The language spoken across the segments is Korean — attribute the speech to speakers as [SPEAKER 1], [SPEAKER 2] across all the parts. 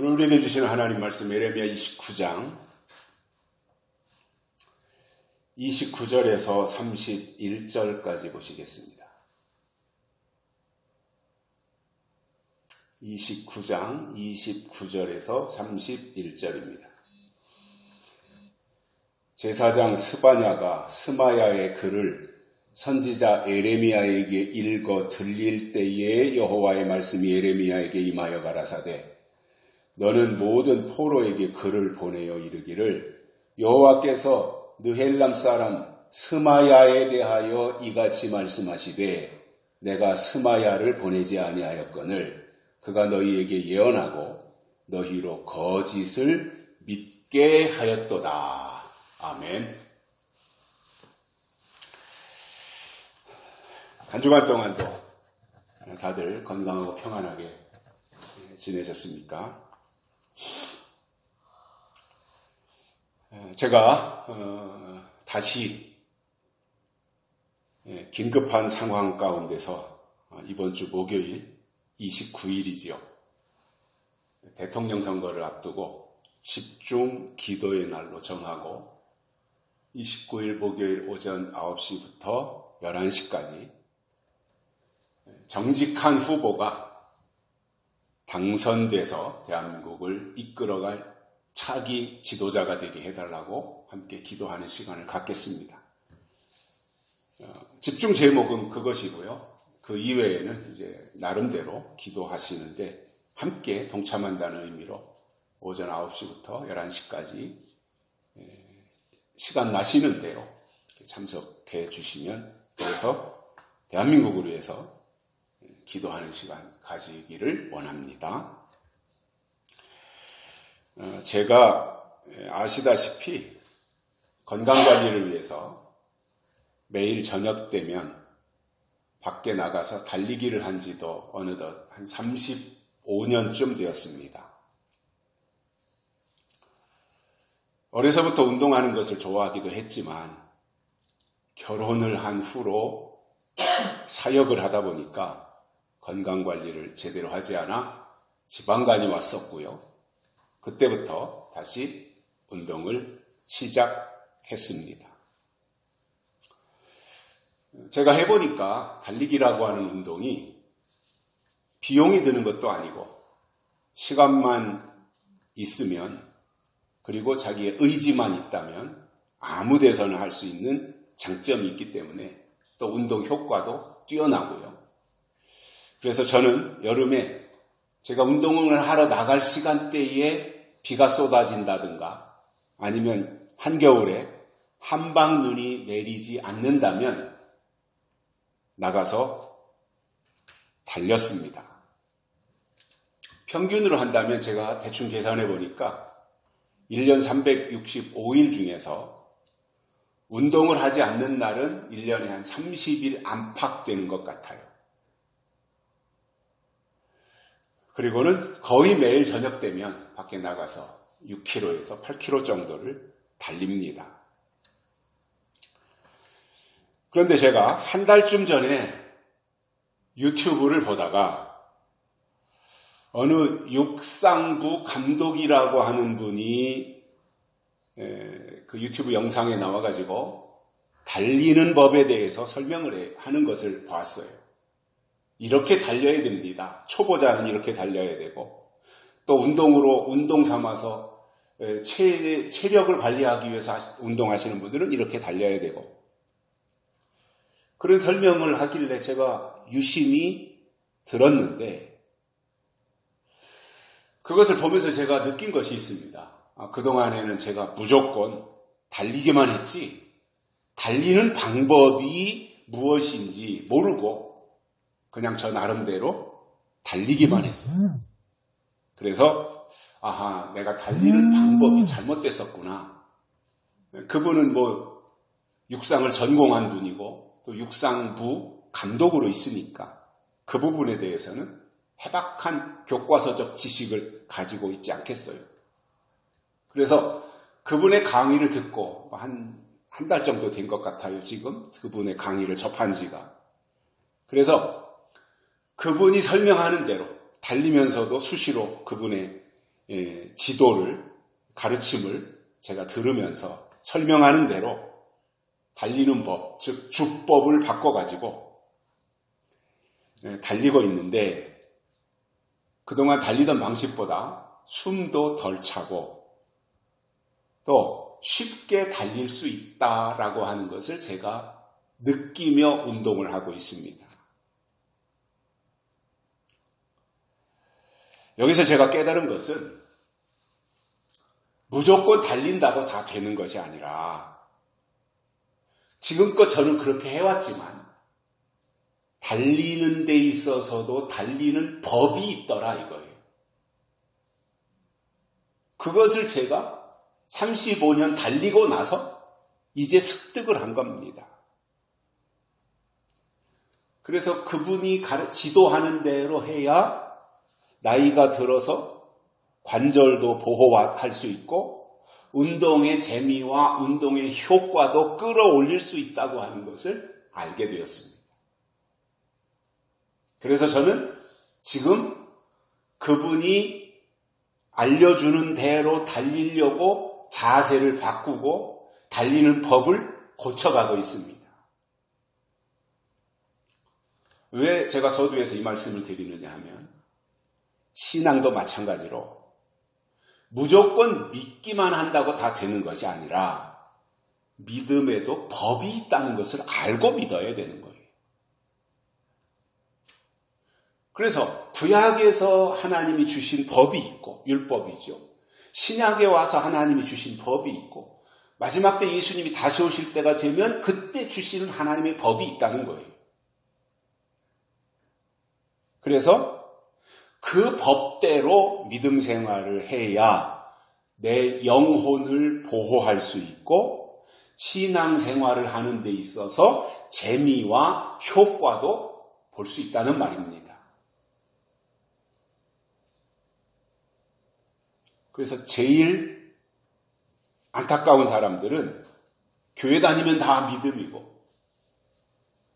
[SPEAKER 1] 오늘 우리에게 주시는 하나님 말씀 예레미야 29장 29절에서 31절까지 보시겠습니다. 29장 29절에서 31절입니다. 제사장 스바냐가 스마야의 글을 선지자 예레미야에게 읽어 들릴 때에 여호와의 말씀이 예레미야에게 임하여 가라사대 너는 모든 포로에게 글을 보내어 이르기를 여호와께서 느헬람 사람 스마야에 대하여 이같이 말씀하시되 내가 스마야를 보내지 아니하였거늘 그가 너희에게 예언하고 너희로 거짓을 믿게 하였도다. 아멘. 한 주간 동안도 다들 건강하고 평안하게 지내셨습니까? 제가 다시 긴급한 상황 가운데서 이번 주 목요일 29일이지요. 대통령 선거를 앞두고 집중 기도의 날로 정하고 29일 목요일 오전 9시부터 11시까지 정직한 후보가 당선돼서 대한민국을 이끌어갈 차기 지도자가 되게 해달라고 함께 기도하는 시간을 갖겠습니다. 집중 제목은 그것이고요. 그 이외에는 이제 나름대로 기도하시는데 함께 동참한다는 의미로 오전 9시부터 11시까지 시간 나시는 대로 참석해 주시면 그래서 대한민국을 위해서 기도하는 시간 가지기를 원합니다. 제가 아시다시피 건강관리를 위해서 매일 저녁 되면 밖에 나가서 달리기를 한 지도 어느덧 한 35년쯤 되었습니다. 어려서부터 운동하는 것을 좋아하기도 했지만 결혼을 한 후로 사역을 하다 보니까 건강관리를 제대로 하지 않아 지방간이 왔었고요. 그때부터 다시 운동을 시작했습니다. 제가 해보니까 달리기라고 하는 운동이 비용이 드는 것도 아니고 시간만 있으면 그리고 자기의 의지만 있다면 아무 데서나 할 수 있는 장점이 있기 때문에 또 운동 효과도 뛰어나고요. 그래서 저는 여름에 제가 운동을 하러 나갈 시간대에 비가 쏟아진다든가 아니면 한겨울에 한방눈이 내리지 않는다면 나가서 달렸습니다. 평균으로 한다면 제가 대충 계산해 보니까 1년 365일 중에서 운동을 하지 않는 날은 1년에 한 30일 안팎되는 것 같아요. 그리고는 거의 매일 저녁 되면 밖에 나가서 6km에서 8km 정도를 달립니다. 그런데 제가 한 달쯤 전에 유튜브를 보다가 어느 육상부 감독이라고 하는 분이 그 유튜브 영상에 나와가지고 달리는 법에 대해서 설명을 하는 것을 봤어요. 이렇게 달려야 됩니다. 초보자는 이렇게 달려야 되고 또 운동 삼아서 체력을 관리하기 위해서 운동하시는 분들은 이렇게 달려야 되고 그런 설명을 하길래 제가 유심히 들었는데 그것을 보면서 제가 느낀 것이 있습니다. 그동안에는 제가 무조건 달리기만 했지 달리는 방법이 무엇인지 모르고 그냥 저 나름대로 달리기만 했어요. 그래서 내가 달리는 방법이 잘못됐었구나. 그분은 육상을 전공한 분이고 또 육상부 감독으로 있으니까 그 부분에 대해서는 해박한 교과서적 지식을 가지고 있지 않겠어요. 그래서 그분의 강의를 듣고 한 달 정도 된 것 같아요. 지금 그분의 강의를 접한 지가. 그래서 그분이 설명하는 대로 달리면서도 수시로 그분의 지도를, 가르침을 제가 들으면서 설명하는 대로 달리는 법, 즉 주법을 바꿔가지고 달리고 있는데, 그동안 달리던 방식보다 숨도 덜 차고 또 쉽게 달릴 수 있다라고 하는 것을 제가 느끼며 운동을 하고 있습니다. 여기서 제가 깨달은 것은 무조건 달린다고 다 되는 것이 아니라, 지금껏 저는 그렇게 해왔지만 달리는 데 있어서도 달리는 법이 있더라 이거예요. 그것을 제가 35년 달리고 나서 이제 습득을 한 겁니다. 그래서 그분이 지도하는 대로 해야 나이가 들어서 관절도 보호할 수 있고 운동의 재미와 운동의 효과도 끌어올릴 수 있다고 하는 것을 알게 되었습니다. 그래서 저는 지금 그분이 알려주는 대로 달리려고 자세를 바꾸고 달리는 법을 고쳐가고 있습니다. 왜 제가 서두에서 이 말씀을 드리느냐 하면, 신앙도 마찬가지로 무조건 믿기만 한다고 다 되는 것이 아니라 믿음에도 법이 있다는 것을 알고 믿어야 되는 거예요. 그래서 구약에서 하나님이 주신 법이 있고, 율법이죠. 신약에 와서 하나님이 주신 법이 있고, 마지막 때 예수님이 다시 오실 때가 되면 그때 주시는 하나님의 법이 있다는 거예요. 그래서 그 법대로 믿음 생활을 해야 내 영혼을 보호할 수 있고 신앙 생활을 하는 데 있어서 재미와 효과도 볼 수 있다는 말입니다. 그래서 제일 안타까운 사람들은 교회 다니면 다 믿음이고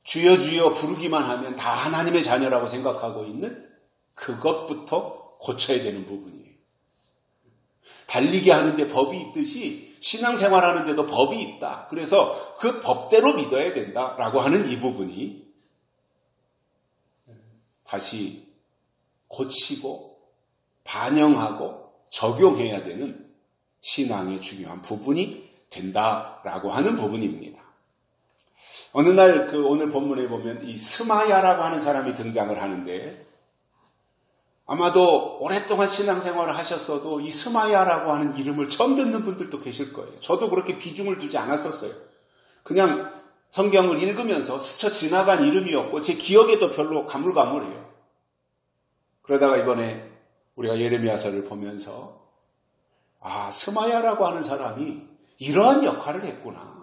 [SPEAKER 1] 주여 주여 부르기만 하면 다 하나님의 자녀라고 생각하고 있는, 그것부터 고쳐야 되는 부분이에요. 달리게 하는데 법이 있듯이 신앙생활 하는데도 법이 있다. 그래서 그 법대로 믿어야 된다라고 하는 이 부분이 다시 고치고 반영하고 적용해야 되는 신앙의 중요한 부분이 된다라고 하는 부분입니다. 어느 날 오늘 본문에 보면 이 스마야라고 하는 사람이 등장을 하는데, 아마도 오랫동안 신앙생활을 하셨어도 이 스마야라고 하는 이름을 처음 듣는 분들도 계실 거예요. 저도 그렇게 비중을 두지 않았었어요. 그냥 성경을 읽으면서 스쳐 지나간 이름이었고 제 기억에도 별로 가물가물해요. 그러다가 이번에 우리가 예레미야서를 보면서 스마야라고 하는 사람이 이러한 역할을 했구나.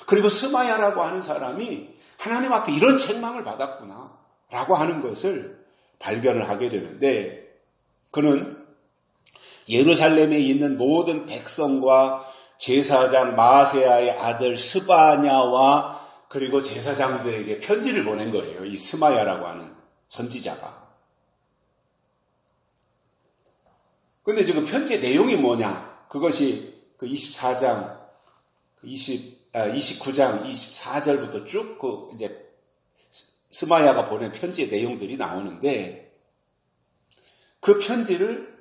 [SPEAKER 1] 그리고 스마야라고 하는 사람이 하나님 앞에 이런 책망을 받았구나 라고 하는 것을 발견을 하게 되는데, 그는 예루살렘에 있는 모든 백성과 제사장 마세야의 아들 스바냐와 그리고 제사장들에게 편지를 보낸 거예요. 이 스마야라고 하는 선지자가. 근데 지금 편지의 내용이 뭐냐? 그것이 그 24장, 29장 24절부터 쭉 이제 스마야가 보낸 편지의 내용들이 나오는데, 그 편지를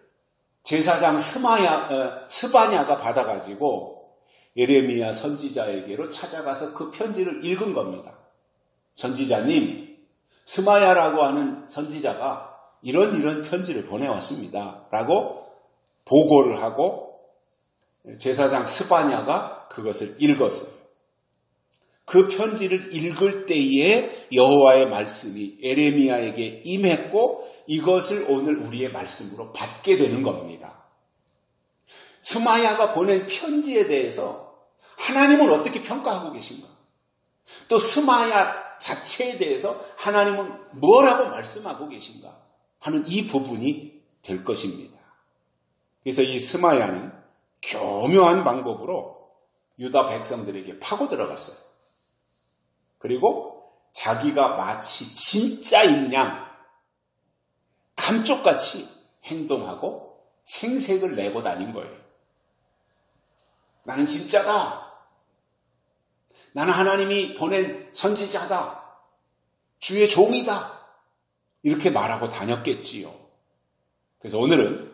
[SPEAKER 1] 제사장 스바냐가 받아가지고 예레미야 선지자에게로 찾아가서 그 편지를 읽은 겁니다. 선지자님, 스마야라고 하는 선지자가 이런 편지를 보내왔습니다. 라고 보고를 하고 제사장 스바냐가 그것을 읽었어요. 그 편지를 읽을 때에 여호와의 말씀이 예레미야에게 임했고 이것을 오늘 우리의 말씀으로 받게 되는 겁니다. 스마야가 보낸 편지에 대해서 하나님은 어떻게 평가하고 계신가? 또 스마야 자체에 대해서 하나님은 뭐라고 말씀하고 계신가? 하는 이 부분이 될 것입니다. 그래서 이 스마야는 교묘한 방법으로 유다 백성들에게 파고 들어갔어요. 그리고 자기가 마치 진짜인 양 감쪽같이 행동하고 생색을 내고 다닌 거예요. 나는 진짜다. 나는 하나님이 보낸 선지자다. 주의 종이다. 이렇게 말하고 다녔겠지요. 그래서 오늘은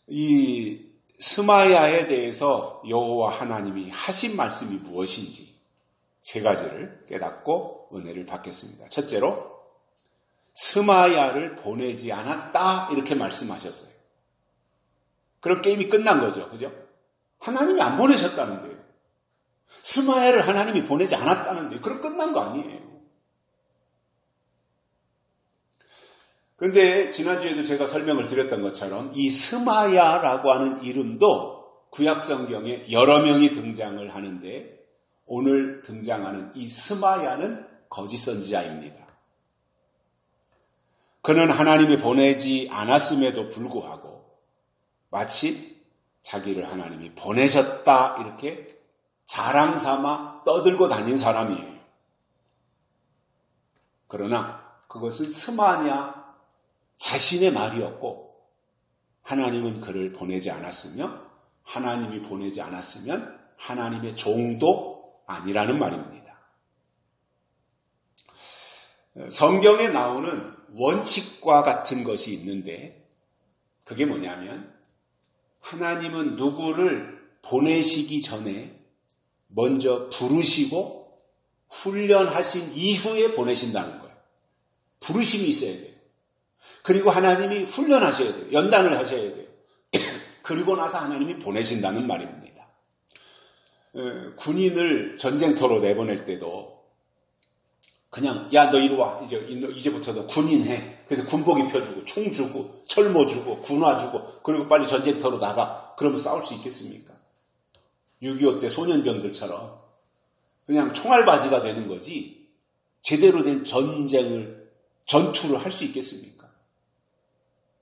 [SPEAKER 1] 이 스마야에 대해서 여호와 하나님이 하신 말씀이 무엇인지 세 가지를 깨닫고 은혜를 받겠습니다. 첫째로 스마야를 보내지 않았다 이렇게 말씀하셨어요. 그럼 게임이 끝난 거죠. 그죠? 하나님이 안 보내셨다는 거예요. 스마야를 하나님이 보내지 않았다는데 그럼 끝난 거 아니에요. 그런데 지난주에도 제가 설명을 드렸던 것처럼 이 스마야라고 하는 이름도 구약성경에 여러 명이 등장을 하는데 오늘 등장하는 이 스마야는 거짓 선지자입니다. 그는 하나님이 보내지 않았음에도 불구하고 마치 자기를 하나님이 보내셨다 이렇게 자랑 삼아 떠들고 다닌 사람이에요. 그러나 그것은 스마야 자신의 말이었고 하나님은 그를 보내지 않았으며 하나님이 보내지 않았으면 하나님의 종도 아니라는 말입니다. 성경에 나오는 원칙과 같은 것이 있는데 그게 뭐냐면 하나님은 누구를 보내시기 전에 먼저 부르시고 훈련하신 이후에 보내신다는 거예요. 부르심이 있어야 돼요. 그리고 하나님이 훈련하셔야 돼요. 연단을 하셔야 돼요. 그리고 나서 하나님이 보내신다는 말입니다. 군인을 전쟁터로 내보낼 때도 그냥 야 너 이리 와 이제부터 너 군인해. 그래서 군복 입혀주고 총 주고 철모 주고 군화 주고 그리고 빨리 전쟁터로 나가. 그러면 싸울 수 있겠습니까? 6.25 때 소년병들처럼 그냥 총알바지가 되는 거지 제대로 된 전투를 할 수 있겠습니까?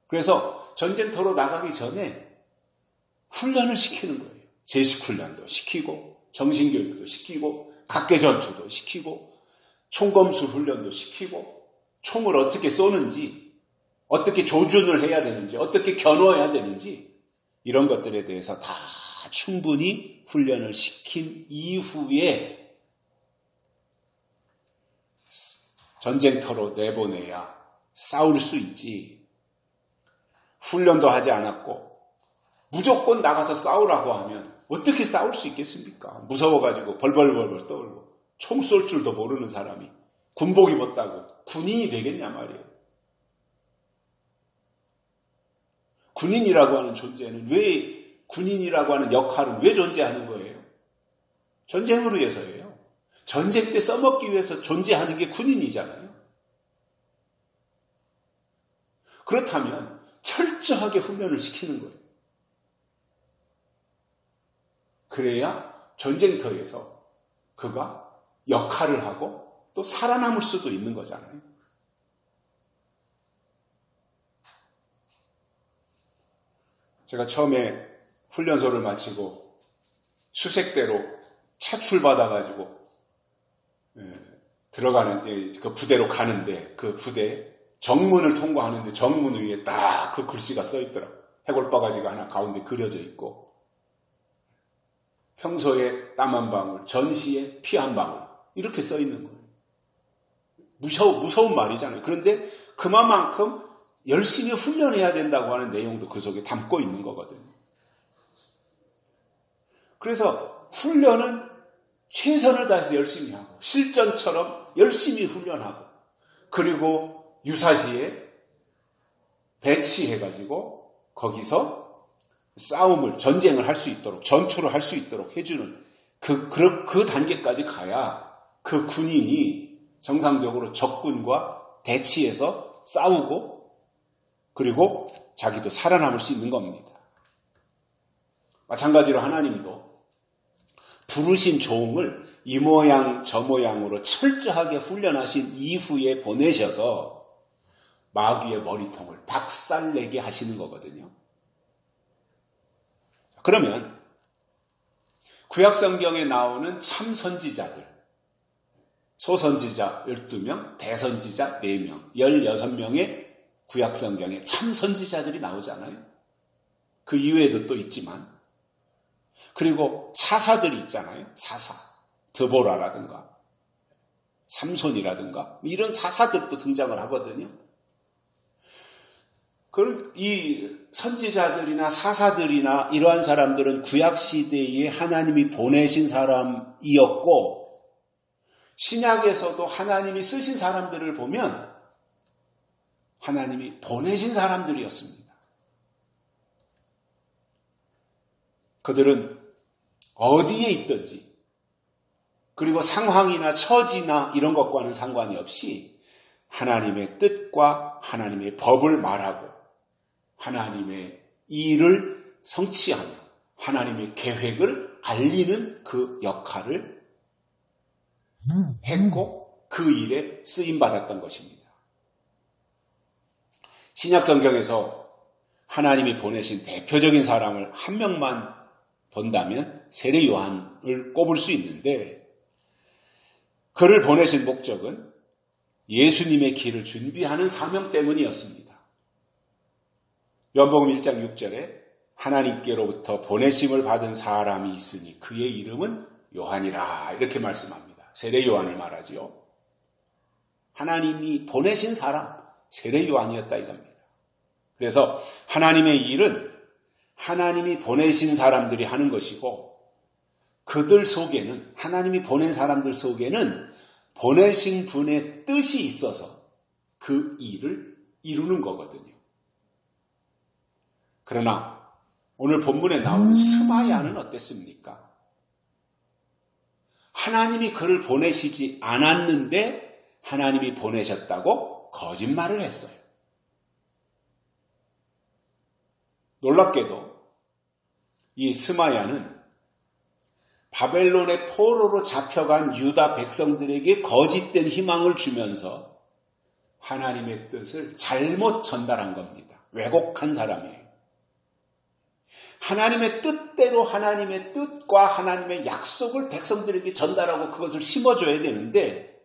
[SPEAKER 1] 그래서 전쟁터로 나가기 전에 훈련을 시키는 거예요. 제식 훈련도 시키고 정신교육도 시키고 각계전투도 시키고 총검술 훈련도 시키고 총을 어떻게 쏘는지 어떻게 조준을 해야 되는지 어떻게 겨누어야 되는지 이런 것들에 대해서 다 충분히 훈련을 시킨 이후에 전쟁터로 내보내야 싸울 수 있지. 훈련도 하지 않았고 무조건 나가서 싸우라고 하면 어떻게 싸울 수 있겠습니까? 무서워가지고 벌벌벌벌 떠올고 총 쏠 줄도 모르는 사람이 군복 입었다고 군인이 되겠냐 말이에요. 군인이라고 하는 존재는 군인이라고 하는 역할은 왜 존재하는 거예요? 전쟁을 위해서예요. 전쟁 때 써먹기 위해서 존재하는 게 군인이잖아요. 그렇다면 철저하게 훈련을 시키는 거예요. 그래야 전쟁터에서 그가 역할을 하고 또 살아남을 수도 있는 거잖아요. 제가 처음에 훈련소를 마치고 수색대로 차출 받아가지고 들어가는 그 부대로 가는데 그 부대 정문을 통과하는데 정문 위에 딱 그 글씨가 써 있더라고요. 해골바가지가 하나 가운데 그려져 있고 평소에 땀 한 방울, 전시에 피 한 방울 이렇게 써 있는 거예요. 무서운 말이잖아요. 그런데 그만큼 열심히 훈련해야 된다고 하는 내용도 그 속에 담고 있는 거거든요. 그래서 훈련은 최선을 다해서 열심히 하고 실전처럼 열심히 훈련하고 그리고 유사시에 배치해가지고 거기서 전쟁을 할 수 있도록 전투를 할 수 있도록 해주는 그 단계까지 가야 그 군인이 정상적으로 적군과 대치해서 싸우고 그리고 자기도 살아남을 수 있는 겁니다. 마찬가지로 하나님도 부르신 종을 이 모양 저 모양으로 철저하게 훈련하신 이후에 보내셔서 마귀의 머리통을 박살내게 하시는 거거든요. 그러면 구약성경에 나오는 참 선지자들, 소선지자 12명, 대선지자 4명, 16명의 구약 성경에 참 선지자들이 나오잖아요. 그 이외에도 또 있지만. 그리고 사사들이 있잖아요. 사사. 드보라라든가 삼손이라든가 이런 사사들도 등장을 하거든요. 이 선지자들이나 사사들이나 이러한 사람들은 구약시대에 하나님이 보내신 사람이었고, 신약에서도 하나님이 쓰신 사람들을 보면 하나님이 보내신 사람들이었습니다. 그들은 어디에 있든지, 그리고 상황이나 처지나 이런 것과는 상관이 없이 하나님의 뜻과 하나님의 법을 말하고 하나님의 일을 성취하며 하나님의 계획을 알리는 그 역할을 했고 그 일에 쓰임받았던 것입니다. 신약 성경에서 하나님이 보내신 대표적인 사람을 한 명만 본다면 세례 요한을 꼽을 수 있는데, 그를 보내신 목적은 예수님의 길을 준비하는 사명 때문이었습니다. 요한복음 1장 6절에 하나님께로부터 보내심을 받은 사람이 있으니 그의 이름은 요한이라 이렇게 말씀합니다. 세례 요한을 말하지요. 하나님이 보내신 사람, 세례 요한이었다 이겁니다. 그래서 하나님의 일은 하나님이 보내신 사람들이 하는 것이고, 그들 속에는, 하나님이 보낸 사람들 속에는 보내신 분의 뜻이 있어서 그 일을 이루는 거거든요. 그러나 오늘 본문에 나오는 스마야는 어땠습니까? 하나님이 그를 보내시지 않았는데 하나님이 보내셨다고 거짓말을 했어요. 놀랍게도 이 스마야는 바벨론의 포로로 잡혀간 유다 백성들에게 거짓된 희망을 주면서 하나님의 뜻을 잘못 전달한 겁니다. 왜곡한 사람이에요. 하나님의 뜻대로 하나님의 뜻과 하나님의 약속을 백성들에게 전달하고 그것을 심어줘야 되는데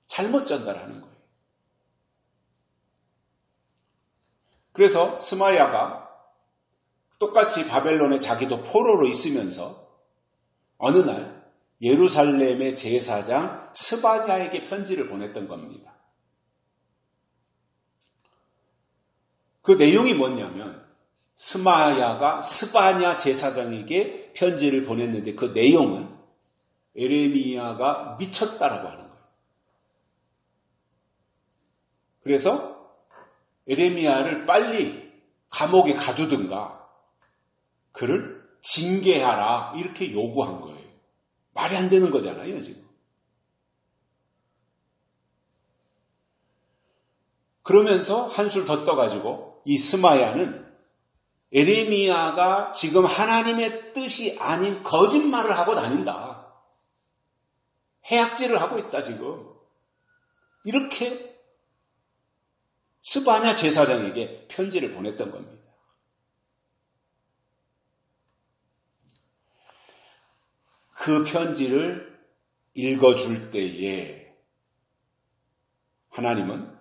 [SPEAKER 1] 잘못 전달하는 거예요. 그래서 스마야가 똑같이 바벨론에 자기도 포로로 있으면서 어느 날 예루살렘의 제사장 스바냐에게 편지를 보냈던 겁니다. 그 내용이 뭐냐면 스마야가 스바냐 제사장에게 편지를 보냈는데 그 내용은 에레미야가 미쳤다라고 하는 거예요. 그래서 에레미야를 빨리 감옥에 가두든가 그를 징계하라 이렇게 요구한 거예요. 말이 안 되는 거잖아요, 지금. 그러면서 한술 더 떠가지고 이 스마야는 에레미야가 지금 하나님의 뜻이 아닌 거짓말을 하고 다닌다. 해악질을 하고 있다, 지금. 이렇게 스바냐 제사장에게 편지를 보냈던 겁니다. 그 편지를 읽어줄 때에 하나님은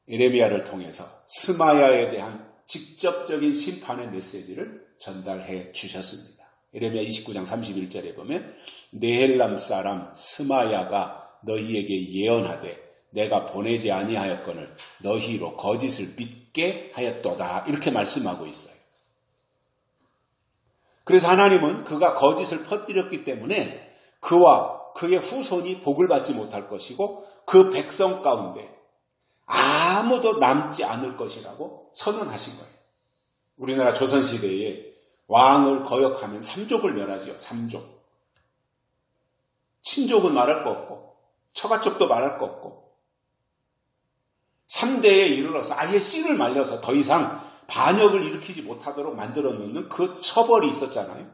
[SPEAKER 1] 에레미야를 통해서 스마야에 대한 직접적인 심판의 메시지를 전달해 주셨습니다. 에레미야 29장 31절에 보면 네헬람 사람 스마야가 너희에게 예언하되 내가 보내지 아니하였거늘 너희로 거짓을 믿게 하였도다 이렇게 말씀하고 있어요. 그래서 하나님은 그가 거짓을 퍼뜨렸기 때문에 그와 그의 후손이 복을 받지 못할 것이고 그 백성 가운데 아무도 남지 않을 것이라고 선언하신 거예요. 우리나라 조선시대에 왕을 거역하면 삼족을 멸하지요. 삼족. 친족은 말할 거 없고 처가족도 말할 거 없고 3대에 이르러서 아예 씨를 말려서 더 이상 반역을 일으키지 못하도록 만들어 놓는 그 처벌이 있었잖아요.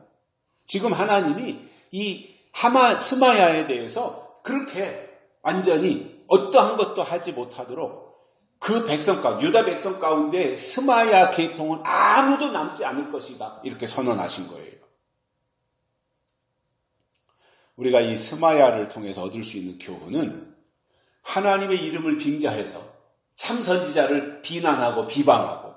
[SPEAKER 1] 지금 하나님이 이 스마야에 대해서 그렇게 완전히 어떠한 것도 하지 못하도록 그 백성 가운데, 유다 백성 가운데 스마야 계통은 아무도 남지 않을 것이다. 이렇게 선언하신 거예요. 우리가 이 스마야를 통해서 얻을 수 있는 교훈은 하나님의 이름을 빙자해서 참 선지자를 비난하고 비방하고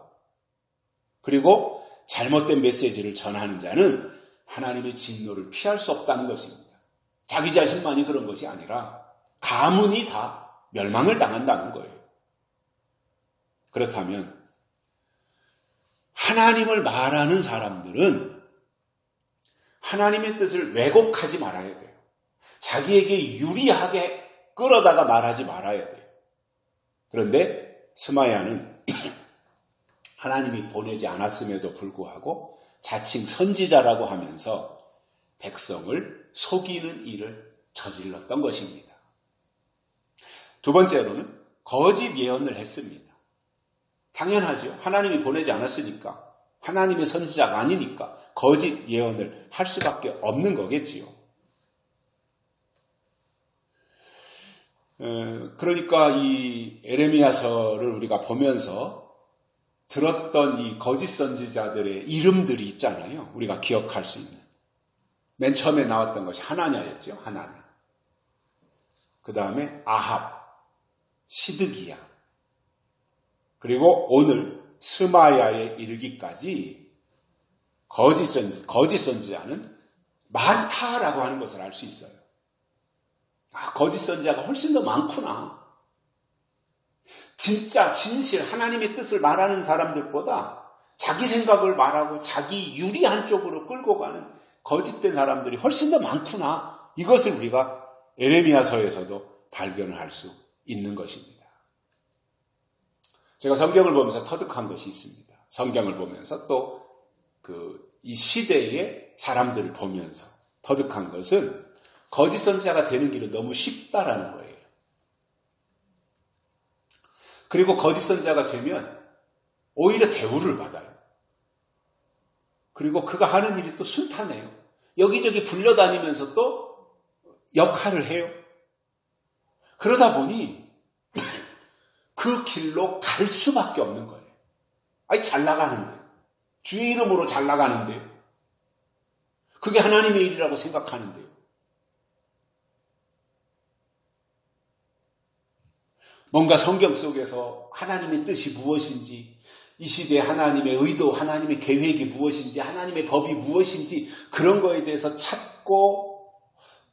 [SPEAKER 1] 그리고 잘못된 메시지를 전하는 자는 하나님의 진노를 피할 수 없다는 것입니다. 자기 자신만이 그런 것이 아니라 가문이 다 멸망을 당한다는 거예요. 그렇다면 하나님을 말하는 사람들은 하나님의 뜻을 왜곡하지 말아야 돼요. 자기에게 유리하게 끌어다가 말하지 말아야 돼요. 그런데 스마야는 하나님이 보내지 않았음에도 불구하고 자칭 선지자라고 하면서 백성을 속이는 일을 저질렀던 것입니다. 두 번째로는 거짓 예언을 했습니다. 당연하죠. 하나님이 보내지 않았으니까, 하나님의 선지자가 아니니까 거짓 예언을 할 수밖에 없는 거겠지요. 그러니까 이 에레미야서를 우리가 보면서 들었던 이 거짓 선지자들의 이름들이 있잖아요. 우리가 기억할 수 있는. 맨 처음에 나왔던 것이 하나냐였죠. 하나냐. 그 다음에 아합, 시드기야. 그리고 오늘 스마야에 이르기까지 거짓 선지자는 많다라고 하는 것을 알 수 있어요. 거짓 선지자가 훨씬 더 많구나. 진짜 진실 하나님의 뜻을 말하는 사람들보다 자기 생각을 말하고 자기 유리한 쪽으로 끌고 가는 거짓된 사람들이 훨씬 더 많구나. 이것을 우리가 에레미야서에서도 발견을 할 수 있는 것입니다. 제가 성경을 보면서 터득한 것이 있습니다. 성경을 보면서 또 이 시대의 사람들을 보면서 터득한 것은 거짓 선지자가 되는 길은 너무 쉽다라는 거예요. 그리고 거짓 선지자가 되면 오히려 대우를 받아요. 그리고 그가 하는 일이 또 순탄해요. 여기저기 불려다니면서 또 역할을 해요. 그러다 보니 그 길로 갈 수밖에 없는 거예요. 잘 나가는데. 주의 이름으로 잘 나가는데요. 그게 하나님의 일이라고 생각하는데요. 뭔가 성경 속에서 하나님의 뜻이 무엇인지, 이 시대에 하나님의 의도, 하나님의 계획이 무엇인지, 하나님의 법이 무엇인지 그런 거에 대해서 찾고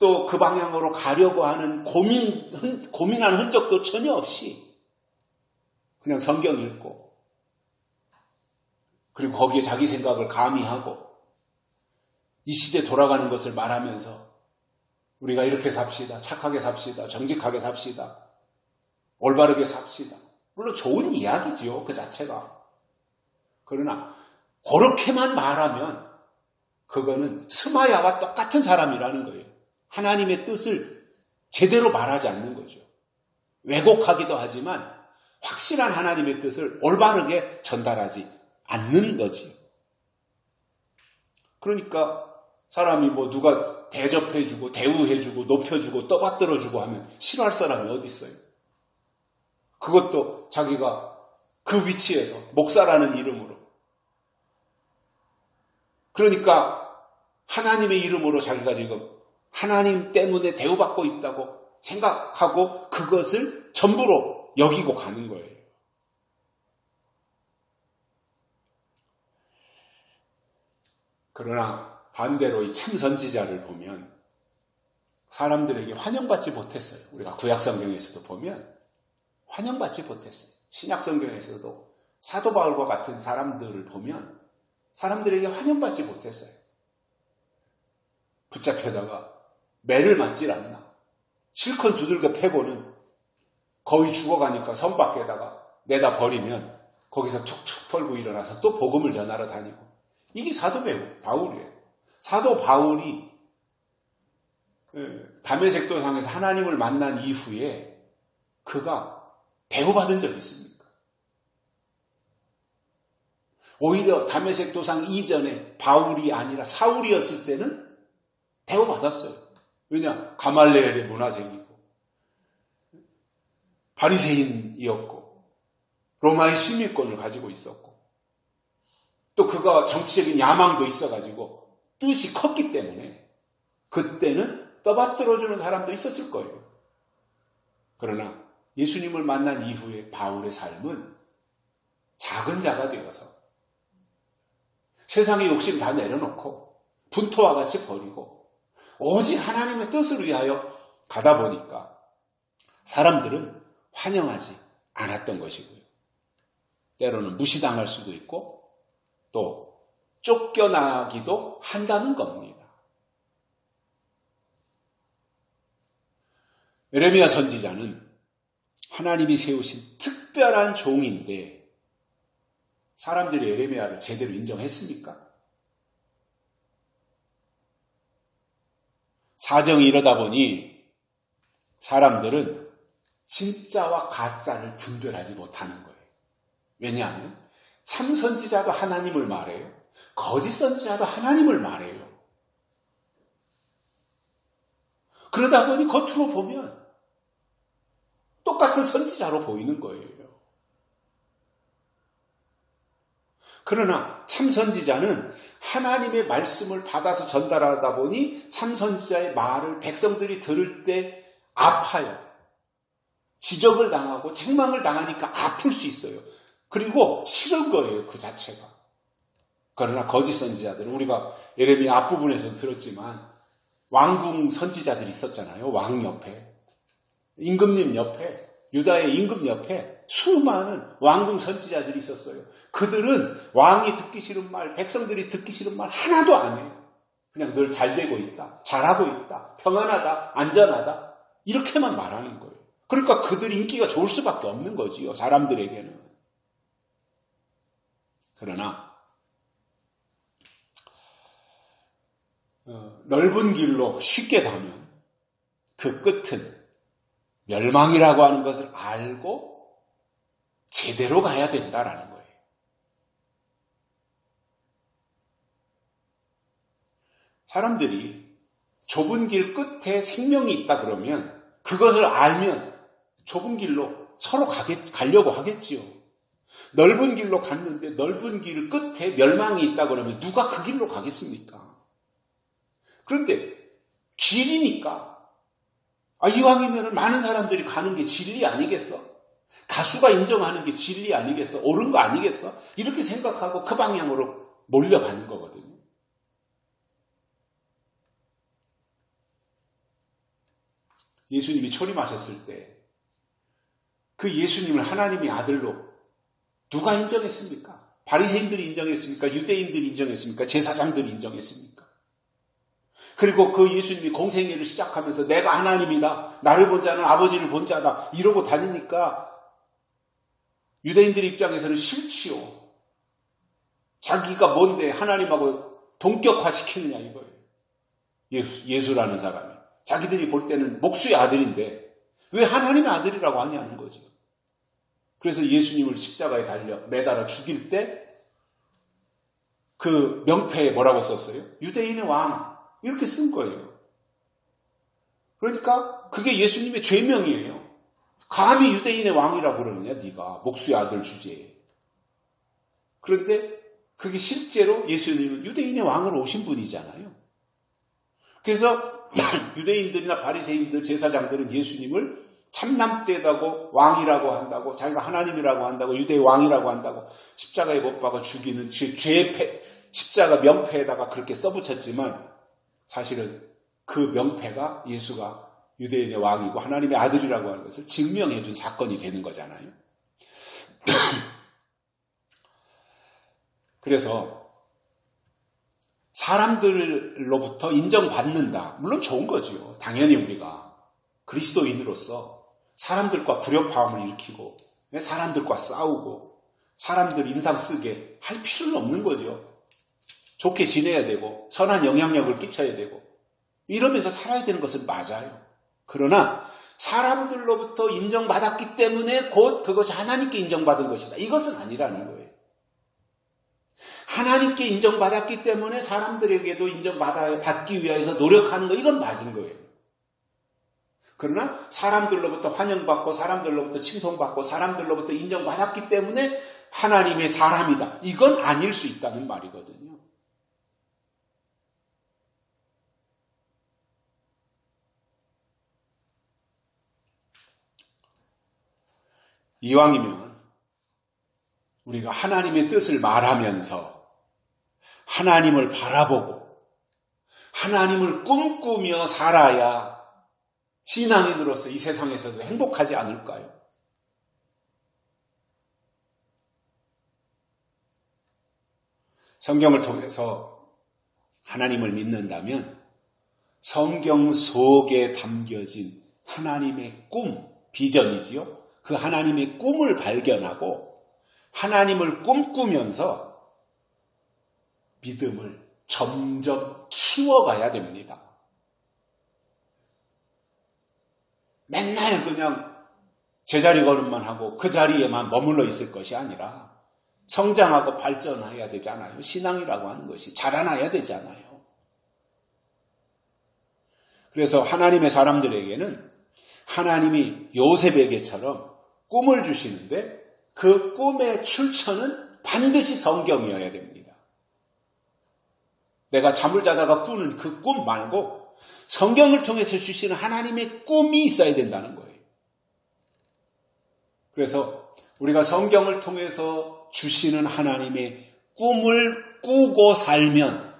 [SPEAKER 1] 또 그 방향으로 가려고 하는 고민하는 흔적도 전혀 없이 그냥 성경 읽고 그리고 거기에 자기 생각을 가미하고 이 시대 돌아가는 것을 말하면서 우리가 이렇게 삽시다. 착하게 삽시다. 정직하게 삽시다. 올바르게 삽시다. 물론 좋은 이야기지요. 그 자체가. 그러나 그렇게만 말하면 그거는 스마야와 똑같은 사람이라는 거예요. 하나님의 뜻을 제대로 말하지 않는 거죠. 왜곡하기도 하지만 확실한 하나님의 뜻을 올바르게 전달하지 않는 거지. 그러니까 사람이 누가 대접해주고 대우해주고 높여주고 떠받들어주고 하면 싫어할 사람이 어디 있어요? 그것도 자기가 그 위치에서 목사라는 이름으로. 그러니까 하나님의 이름으로 자기가 지금 하나님 때문에 대우받고 있다고 생각하고 그것을 전부로 여기고 가는 거예요. 그러나 반대로 이 참 선지자를 보면 사람들에게 환영받지 못했어요. 우리가 구약 성경에서도 보면 환영받지 못했어요. 신약 성경에서도 사도 바울과 같은 사람들을 보면 사람들에게 환영받지 못했어요. 붙잡혀다가 매를 맞질 않나. 실컷 두들겨 패고는 거의 죽어가니까 성 밖에다가 내다 버리면 거기서 툭툭 털고 일어나서 또 복음을 전하러 다니고. 이게 사도 바울이에요. 사도 바울이 다메섹 도상에서 하나님을 만난 이후에 그가 대우받은 적이 있습니까? 오히려 다메섹 도상 이전에 바울이 아니라 사울이었을 때는 대우받았어요. 왜냐? 가말레엘의 문화생이고 바리새인이었고 로마의 시민권을 가지고 있었고 또 그가 정치적인 야망도 있어가지고 뜻이 컸기 때문에 그때는 떠받들어주는 사람도 있었을 거예요. 그러나 예수님을 만난 이후에 바울의 삶은 작은 자가 되어서 세상의 욕심 다 내려놓고 분토와 같이 버리고 오직 하나님의 뜻을 위하여 가다 보니까 사람들은 환영하지 않았던 것이고요. 때로는 무시당할 수도 있고 또 쫓겨나기도 한다는 겁니다. 예레미야 선지자는 하나님이 세우신 특별한 종인데 사람들이 예레미야를 제대로 인정했습니까? 사정이 이러다 보니 사람들은 진짜와 가짜를 분별하지 못하는 거예요. 왜냐하면 참 선지자도 하나님을 말해요. 거짓 선지자도 하나님을 말해요. 그러다 보니 겉으로 보면 똑같은 선지자로 보이는 거예요. 그러나 참 선지자는 하나님의 말씀을 받아서 전달하다 보니 참 선지자의 말을 백성들이 들을 때 아파요. 지적을 당하고 책망을 당하니까 아플 수 있어요. 그리고 싫은 거예요, 그 자체가. 그러나 거짓 선지자들은 우리가 예레미야 앞부분에서 들었지만 왕궁 선지자들이 있었잖아요. 왕 옆에. 임금님 옆에. 유다의 임금 옆에 수많은 왕궁 선지자들이 있었어요. 그들은 왕이 듣기 싫은 말, 백성들이 듣기 싫은 말 하나도 안 해요. 그냥 늘 잘 되고 있다, 잘하고 있다, 평안하다, 안전하다 이렇게만 말하는 거예요. 그러니까 그들 인기가 좋을 수밖에 없는 거지요, 사람들에게는. 그러나 넓은 길로 쉽게 가면 그 끝은 멸망이라고 하는 것을 알고 제대로 가야 된다라는 거예요. 사람들이 좁은 길 끝에 생명이 있다 그러면 그것을 알면 좁은 길로 서로 가려고 하겠지요. 넓은 길로 갔는데 넓은 길 끝에 멸망이 있다 그러면 누가 그 길로 가겠습니까? 그런데 길이니까 이왕이면 많은 사람들이 가는 게 진리 아니겠어? 다수가 인정하는 게 진리 아니겠어? 옳은 거 아니겠어? 이렇게 생각하고 그 방향으로 몰려가는 거거든요. 예수님이 초림하셨을 때 그 예수님을 하나님의 아들로 누가 인정했습니까? 바리새인들이 인정했습니까? 유대인들이 인정했습니까? 제사장들이 인정했습니까? 그리고 그 예수님이 공생애를 시작하면서 내가 하나님이다. 나를 본 자는 아버지를 본 자다. 이러고 다니니까 유대인들 입장에서는 싫지요. 자기가 뭔데 하나님하고 동격화시키느냐 이거예요. 예수라는 사람이. 자기들이 볼 때는 목수의 아들인데 왜 하나님의 아들이라고 하냐는 거죠. 그래서 예수님을 십자가에 매달아 죽일 때 그 명패에 뭐라고 썼어요? 유대인의 왕. 이렇게 쓴 거예요. 그러니까 그게 예수님의 죄명이에요. 감히 유대인의 왕이라고 그러느냐 네가 목수의 아들 주제에. 그런데 그게 실제로 예수님은 유대인의 왕으로 오신 분이잖아요. 그래서 유대인들이나 바리새인들 제사장들은 예수님을 참남되다고 왕이라고 한다고 자기가 하나님이라고 한다고 유대의 왕이라고 한다고 십자가에 못 박아 죽이는 십자가 명패에다가 그렇게 써붙였지만 사실은 그 명패가 예수가 유대인의 왕이고 하나님의 아들이라고 하는 것을 증명해 준 사건이 되는 거잖아요. 그래서 사람들로부터 인정받는다. 물론 좋은 거죠. 당연히 우리가 그리스도인으로서 사람들과 불협화음을 일으키고 사람들과 싸우고 사람들 인상 쓰게 할 필요는 없는 거죠. 좋게 지내야 되고 선한 영향력을 끼쳐야 되고 이러면서 살아야 되는 것은 맞아요. 그러나 사람들로부터 인정받았기 때문에 곧 그것이 하나님께 인정받은 것이다. 이것은 아니라는 거예요. 하나님께 인정받았기 때문에 사람들에게도 인정받기 위해서 노력하는 거 이건 맞은 거예요. 그러나 사람들로부터 환영받고 사람들로부터 칭송받고 사람들로부터 인정받았기 때문에 하나님의 사람이다. 이건 아닐 수 있다는 말이거든요. 이왕이면 우리가 하나님의 뜻을 말하면서 하나님을 바라보고 하나님을 꿈꾸며 살아야 신앙인으로서 이 세상에서도 행복하지 않을까요? 성경을 통해서 하나님을 믿는다면 성경 속에 담겨진 하나님의 꿈, 비전이지요. 그 하나님의 꿈을 발견하고 하나님을 꿈꾸면서 믿음을 점점 키워가야 됩니다. 맨날 그냥 제자리 걸음만 하고 그 자리에만 머물러 있을 것이 아니라 성장하고 발전해야 되잖아요. 신앙이라고 하는 것이 자라나야 되잖아요. 그래서 하나님의 사람들에게는 하나님이 요셉에게처럼 꿈을 주시는데 그 꿈의 출처는 반드시 성경이어야 됩니다. 내가 잠을 자다가 꾸는 그 꿈 말고 성경을 통해서 주시는 하나님의 꿈이 있어야 된다는 거예요. 그래서 우리가 성경을 통해서 주시는 하나님의 꿈을 꾸고 살면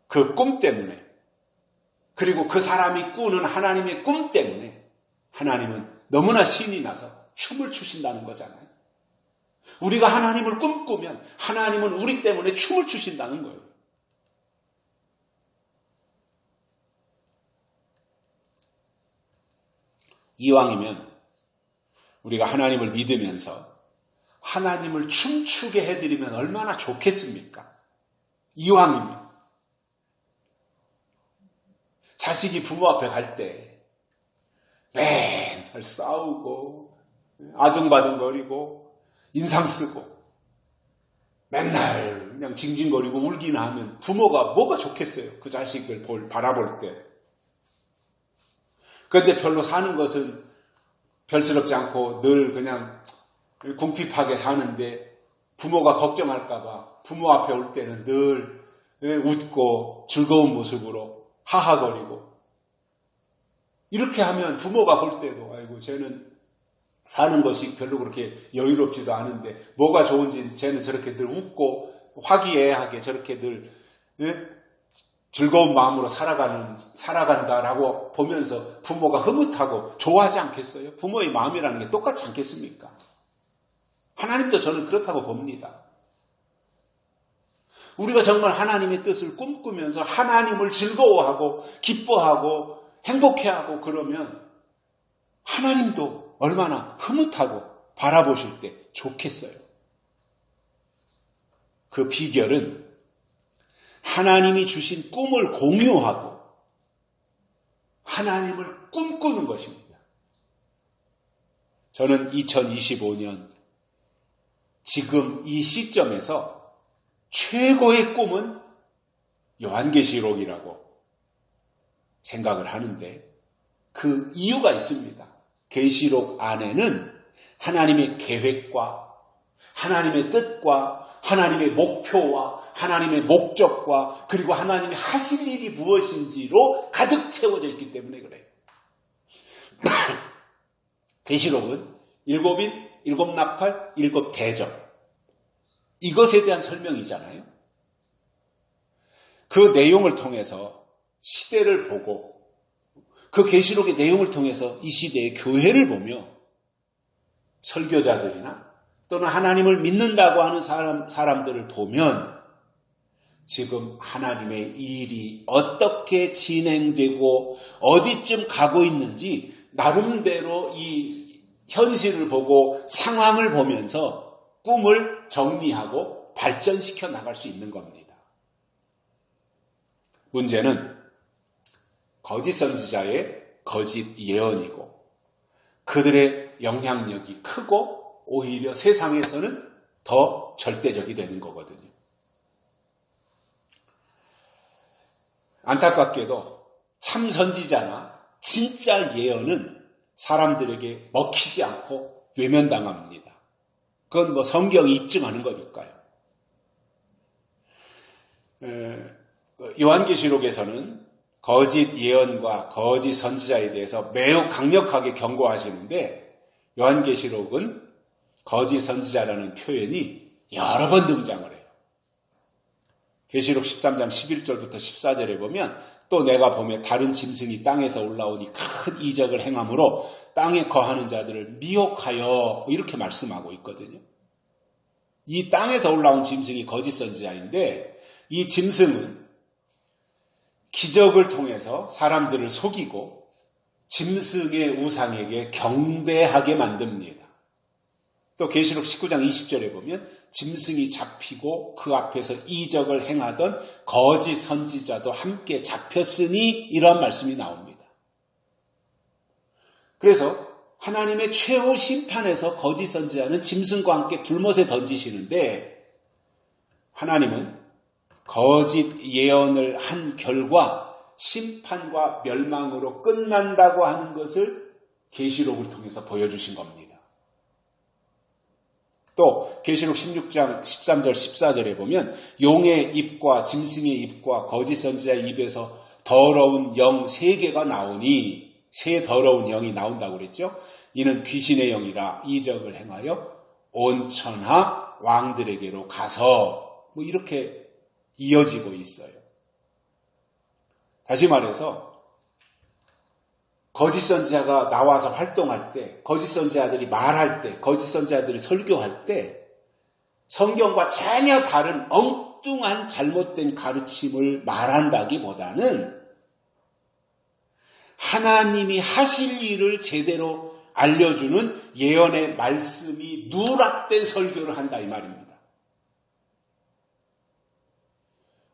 [SPEAKER 1] 그 꿈 때문에 그리고 그 사람이 꾸는 하나님의 꿈 때문에 하나님은 너무나 신이 나서 춤을 추신다는 거잖아요. 우리가 하나님을 꿈꾸면 하나님은 우리 때문에 춤을 추신다는 거예요. 이왕이면 우리가 하나님을 믿으면서 하나님을 춤추게 해드리면 얼마나 좋겠습니까? 이왕이면. 자식이 부모 앞에 갈 때 맨날 싸우고 아둥바둥거리고 인상 쓰고 맨날 그냥 징징거리고 울기나 하면 부모가 뭐가 좋겠어요? 그 자식을 바라볼 때. 그런데 별로 사는 것은 별스럽지 않고 늘 그냥 궁핍하게 사는데 부모가 걱정할까 봐 부모 앞에 올 때는 늘 웃고 즐거운 모습으로 하하거리고 이렇게 하면 부모가 볼 때도 아이고 쟤는 사는 것이 별로 그렇게 여유롭지도 않은데 뭐가 좋은지 쟤는 저렇게 늘 웃고 화기애애하게 저렇게 늘 즐거운 마음으로 살아간다라고 보면서 부모가 흐뭇하고 좋아하지 않겠어요? 부모의 마음이라는 게 똑같지 않겠습니까? 하나님도 저는 그렇다고 봅니다. 우리가 정말 하나님의 뜻을 꿈꾸면서 하나님을 즐거워하고 기뻐하고 행복해하고 그러면 하나님도 얼마나 흐뭇하고 바라보실 때 좋겠어요. 그 비결은 하나님이 주신 꿈을 공유하고 하나님을 꿈꾸는 것입니다. 저는 2025년 지금 이 시점에서 최고의 꿈은 요한계시록이라고 생각을 하는데 그 이유가 있습니다. 계시록 안에는 하나님의 계획과 하나님의 뜻과 하나님의 목표와 하나님의 목적과 그리고 하나님이 하실 일이 무엇인지로 가득 채워져 있기 때문에 그래요. 계시록은 일곱인, 일곱 나팔, 일곱 대접 이것에 대한 설명이잖아요. 그 내용을 통해서 시대를 보고 그 계시록의 내용을 통해서 이 시대의 교회를 보며 설교자들이나 또는 하나님을 믿는다고 하는 사람들을 보면 지금 하나님의 일이 어떻게 진행되고 어디쯤 가고 있는지 나름대로 이 현실을 보고 상황을 보면서 꿈을 정리하고 발전시켜 나갈 수 있는 겁니다. 문제는 거짓 선지자의 거짓 예언이고 그들의 영향력이 크고 오히려 세상에서는 더 절대적이 되는 거거든요. 안타깝게도 참 선지자나 진짜 예언은 사람들에게 먹히지 않고 외면당합니다. 그건 뭐 성경이 입증하는 거니까요. 요한계시록에서는 거짓 예언과 거짓 선지자에 대해서 매우 강력하게 경고하시는데 요한계시록은 거짓 선지자라는 표현이 여러 번 등장을 해요. 계시록 13장 11절부터 14절에 보면 또 내가 보며 다른 짐승이 땅에서 올라오니 큰 이적을 행함으로 땅에 거하는 자들을 미혹하여 이렇게 말씀하고 있거든요. 이 땅에서 올라온 짐승이 거짓 선지자인데 이 짐승은 기적을 통해서 사람들을 속이고 짐승의 우상에게 경배하게 만듭니다. 또 계시록 19장 20절에 보면 짐승이 잡히고 그 앞에서 이적을 행하던 거짓 선지자도 함께 잡혔으니 이런 말씀이 나옵니다. 그래서 하나님의 최후 심판에서 거짓 선지자는 짐승과 함께 불못에 던지시는데 하나님은 거짓 예언을 한 결과 심판과 멸망으로 끝난다고 하는 것을 계시록을 통해서 보여주신 겁니다. 또 계시록 16장 13절 14절에 보면 용의 입과 짐승의 입과 거짓 선지자의 입에서 더러운 영 3개가 나오니 세 더러운 영이 나온다고 그랬죠. 이는 귀신의 영이라 이적을 행하여 온 천하 왕들에게로 가서 이렇게 이어지고 있어요. 다시 말해서 거짓 선지자가 나와서 활동할 때, 거짓 선지자들이 말할 때, 거짓 선지자들이 설교할 때 성경과 전혀 다른 엉뚱한 잘못된 가르침을 말한다기보다는 하나님이 하실 일을 제대로 알려주는 예언의 말씀이 누락된 설교를 한다 이 말입니다.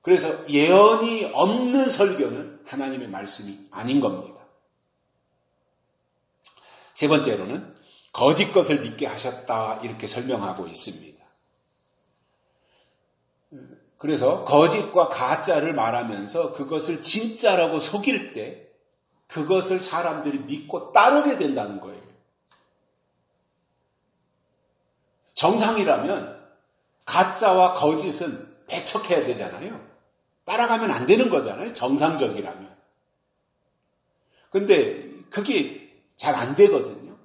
[SPEAKER 1] 그래서 예언이 없는 설교는 하나님의 말씀이 아닌 겁니다. 세 번째로는 거짓 것을 믿게 하셨다 이렇게 설명하고 있습니다. 그래서 거짓과 가짜를 말하면서 그것을 진짜라고 속일 때 그것을 사람들이 믿고 따르게 된다는 거예요. 정상이라면 가짜와 거짓은 배척해야 되잖아요. 따라가면 안 되는 거잖아요. 정상적이라면. 근데 그게 잘 안 되거든요.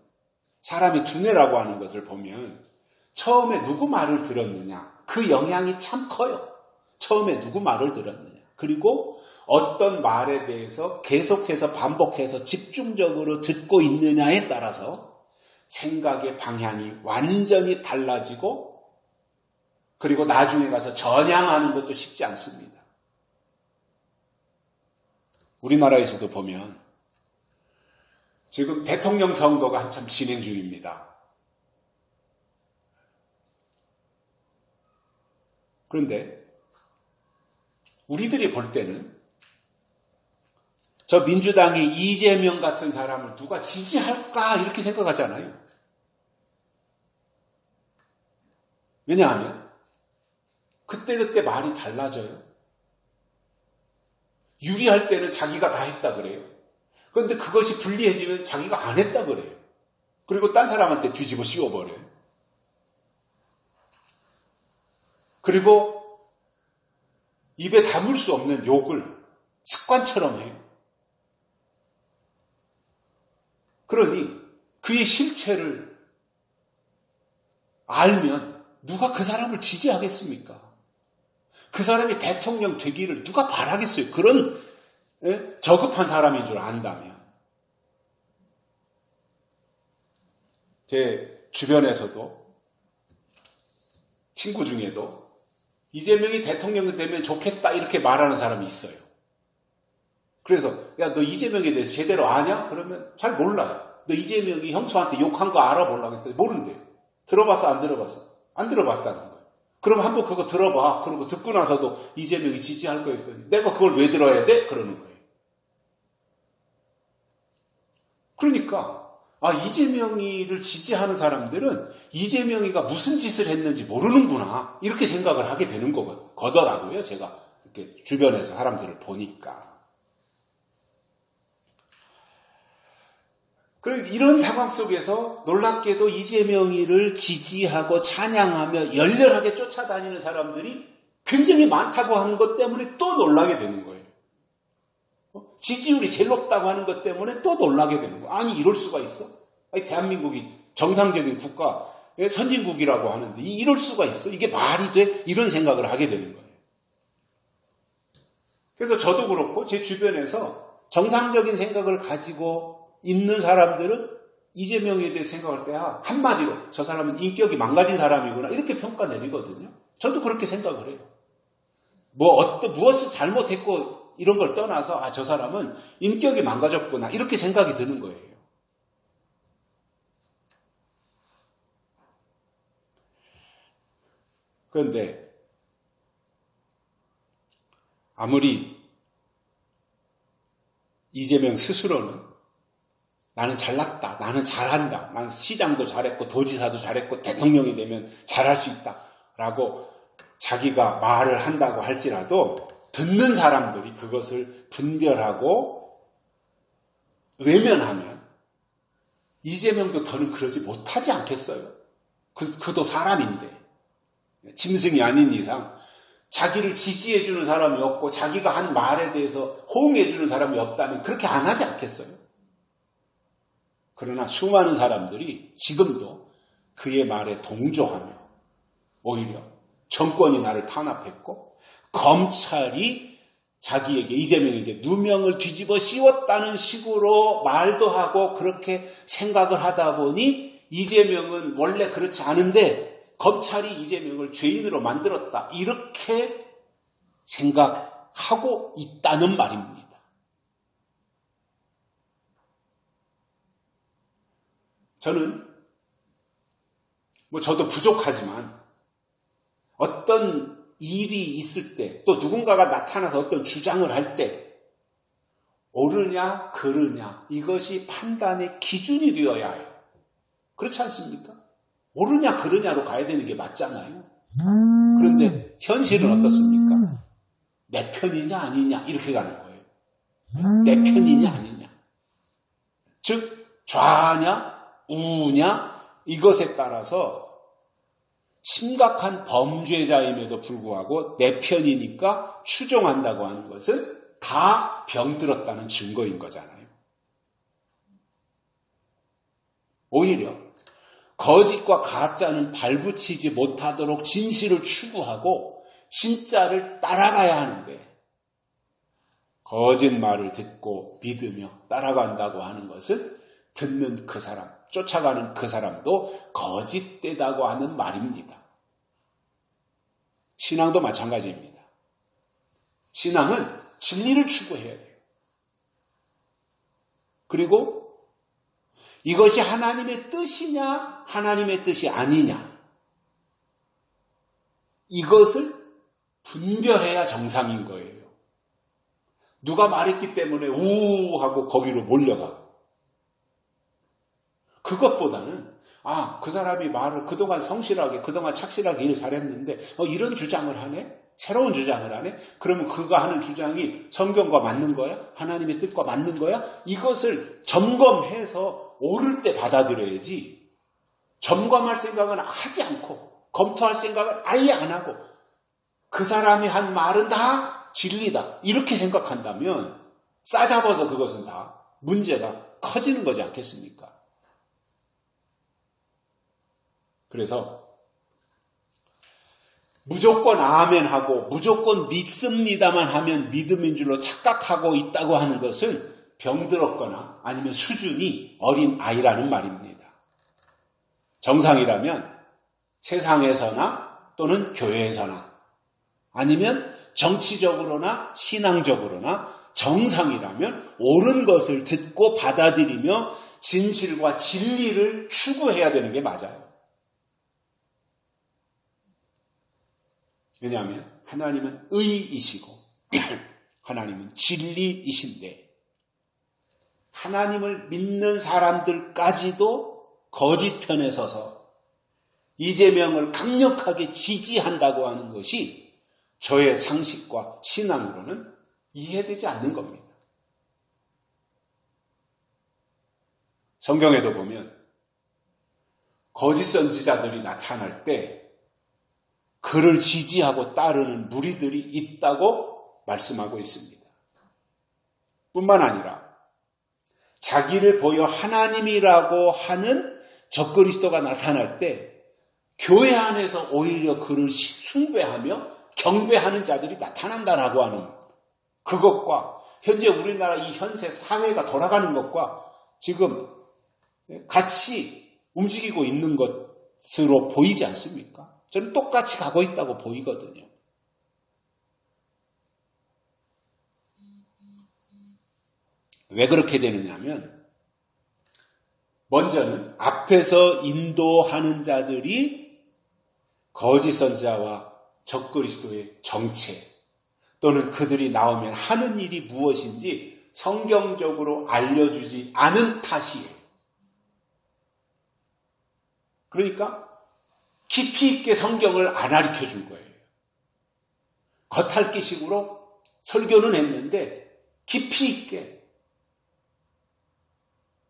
[SPEAKER 1] 사람의 두뇌라고 하는 것을 보면 처음에 누구 말을 들었느냐 그 영향이 참 커요. 처음에 누구 말을 들었느냐 그리고 어떤 말에 대해서 계속해서 반복해서 집중적으로 듣고 있느냐에 따라서 생각의 방향이 완전히 달라지고 그리고 나중에 가서 전향하는 것도 쉽지 않습니다. 우리나라에서도 보면 지금 대통령 선거가 한참 진행 중입니다. 그런데 우리들이 볼 때는 저 민주당이 이재명 같은 사람을 누가 지지할까 이렇게 생각하잖아요. 왜냐하면 그때그때 말이 달라져요. 유리할 때는 자기가 다 했다 그래요. 그런데 그것이 불리해지면 자기가 안 했다 그래요. 그리고 딴 사람한테 뒤집어 씌워버려요. 그리고 입에 담을 수 없는 욕을 습관처럼 해요. 그러니 그의 실체를 알면 누가 그 사람을 지지하겠습니까? 그 사람이 대통령 되기를 누가 바라겠어요? 그런 저급한 사람인 줄 안다면. 제 주변에서도 친구 중에도 이재명이 대통령이 되면 좋겠다 이렇게 말하는 사람이 있어요. 그래서 야, 너 이재명에 대해서 제대로 아냐? 그러면 잘 몰라요. 너 이재명이 형수한테 욕한 거 알아보려고 했더니 모른대요. 들어봤어? 안 들어봤어? 안 들어봤다는 거예요. 그럼 한번 그거 들어봐. 그러고 듣고 나서도 이재명이 지지할 거 했더니 내가 그걸 왜 들어야 돼? 그러는 거예요. 그러니까 이재명이를 지지하는 사람들은 이재명이가 무슨 짓을 했는지 모르는구나 이렇게 생각을 하게 되는 거더라고요. 제가 이렇게 주변에서 사람들을 보니까. 그리고 이런 상황 속에서 놀랍게도 이재명이를 지지하고 찬양하며 열렬하게 쫓아다니는 사람들이 굉장히 많다고 하는 것 때문에 또 놀라게 되는 거예요. 지지율이 제일 높다고 하는 것 때문에 또 놀라게 되는 거예요. 아니 이럴 수가 있어? 아니 대한민국이 정상적인 국가의 선진국이라고 하는데 이럴 수가 있어? 이게 말이 돼? 이런 생각을 하게 되는 거예요. 그래서 저도 그렇고 제 주변에서 정상적인 생각을 가지고 있는 사람들은 이재명에 대해 생각할 때 한마디로 저 사람은 인격이 망가진 사람이구나 이렇게 평가 내리거든요. 저도 그렇게 생각을 해요. 무엇을 잘못했고 이런 걸 떠나서 저 사람은 인격이 망가졌구나 이렇게 생각이 드는 거예요. 그런데 아무리 이재명 스스로는 나는 잘났다, 나는 잘한다, 나는 시장도 잘했고 도지사도 잘했고 대통령이 되면 잘할 수 있다 라고 자기가 말을 한다고 할지라도 듣는 사람들이 그것을 분별하고 외면하면 이재명도 더는 그러지 못하지 않겠어요? 그도 사람인데 짐승이 아닌 이상 자기를 지지해주는 사람이 없고 자기가 한 말에 대해서 호응해주는 사람이 없다면 그렇게 안 하지 않겠어요? 그러나 수많은 사람들이 지금도 그의 말에 동조하며 오히려 정권이 나를 탄압했고 검찰이 자기에게 이재명에게 누명을 뒤집어 씌웠다는 식으로 말도 하고 그렇게 생각을 하다 보니 이재명은 원래 그렇지 않은데 검찰이 이재명을 죄인으로 만들었다 이렇게 생각하고 있다는 말입니다. 저는 저도 부족하지만 어떤 일이 있을 때 또 누군가가 나타나서 어떤 주장을 할 때 옳으냐 그르냐 이것이 판단의 기준이 되어야 해요. 그렇지 않습니까? 옳으냐 그르냐로 가야 되는 게 맞잖아요. 그런데 현실은 어떻습니까? 내 편이냐 아니냐 이렇게 가는 거예요. 내 편이냐 아니냐. 즉 좌냐 우냐 이것에 따라서 심각한 범죄자임에도 불구하고 내 편이니까 추종한다고 하는 것은 다 병들었다는 증거인 거잖아요. 오히려 거짓과 가짜는 발붙이지 못하도록 진실을 추구하고 진짜를 따라가야 하는데 거짓말을 듣고 믿으며 따라간다고 하는 것은 듣는 그 사람, 쫓아가는 그 사람도 거짓되다고 하는 말입니다. 신앙도 마찬가지입니다. 신앙은 진리를 추구해야 돼요. 그리고 이것이 하나님의 뜻이냐, 하나님의 뜻이 아니냐. 이것을 분별해야 정상인 거예요. 누가 말했기 때문에 우하고 거기로 몰려가고. 그것보다는 그 사람이 말을 그동안 성실하게, 그동안 착실하게 일 잘했는데 이런 주장을 하네? 새로운 주장을 하네? 그러면 그가 하는 주장이 성경과 맞는 거야? 하나님의 뜻과 맞는 거야? 이것을 점검해서 옳을 때 받아들여야지 점검할 생각은 하지 않고 검토할 생각을 아예 안 하고 그 사람이 한 말은 다 진리다 이렇게 생각한다면 싸잡아서 그것은 다 문제가 커지는 거지 않겠습니까? 그래서 무조건 아멘하고 무조건 믿습니다만 하면 믿음인 줄로 착각하고 있다고 하는 것은 병들었거나 아니면 수준이 어린 아이라는 말입니다. 정상이라면 세상에서나 또는 교회에서나 아니면 정치적으로나 신앙적으로나 정상이라면 옳은 것을 듣고 받아들이며 진실과 진리를 추구해야 되는 게 맞아요. 왜냐하면 하나님은 의이시고 하나님은 진리이신데 하나님을 믿는 사람들까지도 거짓 편에 서서 이재명을 강력하게 지지한다고 하는 것이 저의 상식과 신앙으로는 이해되지 않는 겁니다. 성경에도 보면 거짓 선지자들이 나타날 때 그를 지지하고 따르는 무리들이 있다고 말씀하고 있습니다. 뿐만 아니라 자기를 보여 하나님이라고 하는 적그리스도가 나타날 때 교회 안에서 오히려 그를 숭배하며 경배하는 자들이 나타난다라고 하는 그것과 현재 우리나라 이 현세 사회가 돌아가는 것과 지금 같이 움직이고 있는 것으로 보이지 않습니까? 저는 똑같이 가고 있다고 보이거든요. 왜 그렇게 되느냐 하면 먼저는 앞에서 인도하는 자들이 거짓 선지자와 적그리스도의 정체 또는 그들이 나오면 하는 일이 무엇인지 성경적으로 알려주지 않은 탓이에요. 그러니까 깊이 있게 성경을 안 가르쳐 준 거예요. 겉핥기식으로 설교는 했는데 깊이 있게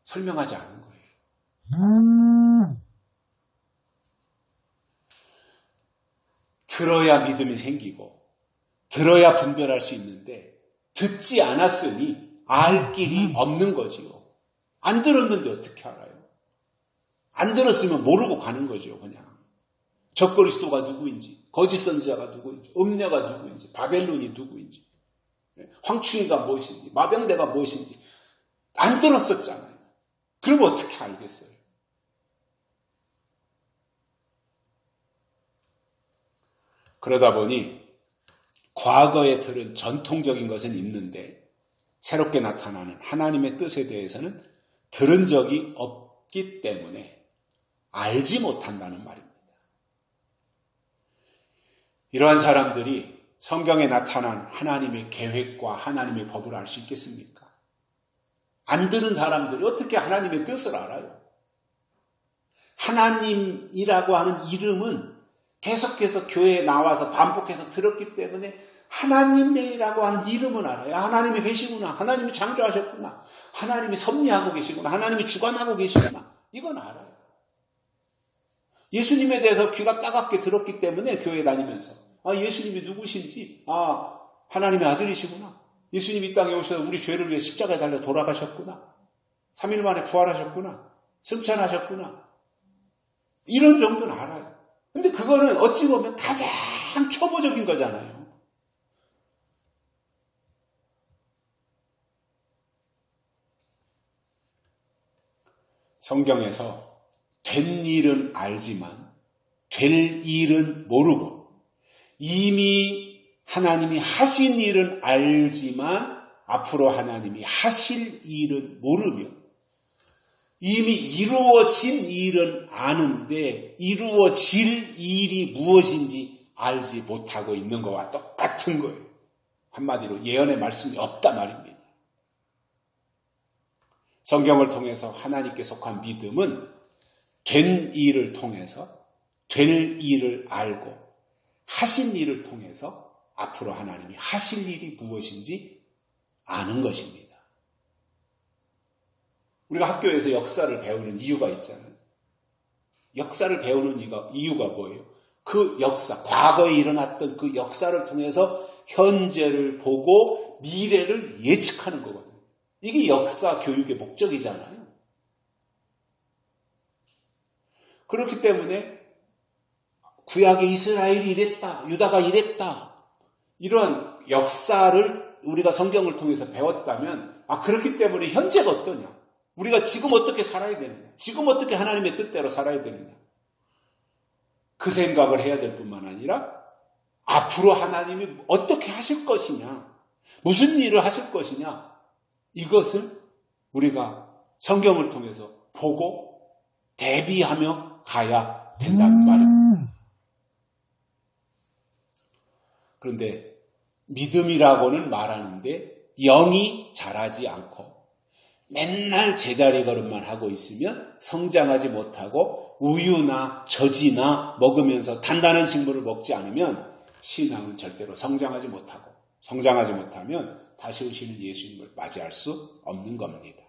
[SPEAKER 1] 설명하지 않은 거예요. 들어야 믿음이 생기고 들어야 분별할 수 있는데 듣지 않았으니 알 길이 없는 거지요. 안 들었는데 어떻게 알아요? 안 들었으면 모르고 가는 거죠. 그냥 적그리스도가 누구인지, 거짓 선지자가 누구인지, 음녀가 누구인지, 바벨론이 누구인지, 황충이가 무엇인지, 마병대가 무엇인지 안 들었었잖아요. 그럼 어떻게 알겠어요? 그러다 보니 과거에 들은 전통적인 것은 있는데 새롭게 나타나는 하나님의 뜻에 대해서는 들은 적이 없기 때문에 알지 못한다는 말입니다. 이러한 사람들이 성경에 나타난 하나님의 계획과 하나님의 법을 알 수 있겠습니까? 안 들은 사람들이 어떻게 하나님의 뜻을 알아요? 하나님이라고 하는 이름은 계속해서 교회에 나와서 반복해서 들었기 때문에 하나님이라고 하는 이름은 알아요. 하나님이 계시구나. 하나님이 창조하셨구나. 하나님이 섭리하고 계시구나. 하나님이 주관하고 계시구나. 이건 알아요. 예수님에 대해서 귀가 따갑게 들었기 때문에 교회 다니면서 예수님이 누구신지 하나님의 아들이시구나. 예수님이 이 땅에 오셔서 우리 죄를 위해 십자가에 달려 돌아가셨구나. 3일 만에 부활하셨구나. 승천하셨구나. 이런 정도는 알아요. 근데 그거는 어찌 보면 가장 초보적인 거잖아요. 성경에서 된 일은 알지만 될 일은 모르고 이미 하나님이 하신 일은 알지만 앞으로 하나님이 하실 일은 모르며 이미 이루어진 일은 아는데 이루어질 일이 무엇인지 알지 못하고 있는 것과 똑같은 거예요. 한마디로 예언의 말씀이 없다 말입니다. 성경을 통해서 하나님께 속한 믿음은 된 일을 통해서 될 일을 알고 하신 일을 통해서 앞으로 하나님이 하실 일이 무엇인지 아는 것입니다. 우리가 학교에서 역사를 배우는 이유가 있잖아요. 역사를 배우는 이유가 뭐예요? 그 역사, 과거에 일어났던 그 역사를 통해서 현재를 보고 미래를 예측하는 거거든요. 이게 역사 교육의 목적이잖아요. 그렇기 때문에 구약의 이스라엘이 이랬다, 유다가 이랬다, 이런 역사를 우리가 성경을 통해서 배웠다면 그렇기 때문에 현재가 어떠냐? 우리가 지금 어떻게 살아야 되느냐? 지금 어떻게 하나님의 뜻대로 살아야 되느냐? 그 생각을 해야 될 뿐만 아니라 앞으로 하나님이 어떻게 하실 것이냐? 무슨 일을 하실 것이냐? 이것을 우리가 성경을 통해서 보고 대비하며 가야 된다는 말입니다. 그런데 믿음이라고는 말하는데 영이 자라지 않고 맨날 제자리 걸음만 하고 있으면 성장하지 못하고 우유나 젖이나 먹으면서 단단한 식물을 먹지 않으면 신앙은 절대로 성장하지 못하고 성장하지 못하면 다시 오시는 예수님을 맞이할 수 없는 겁니다.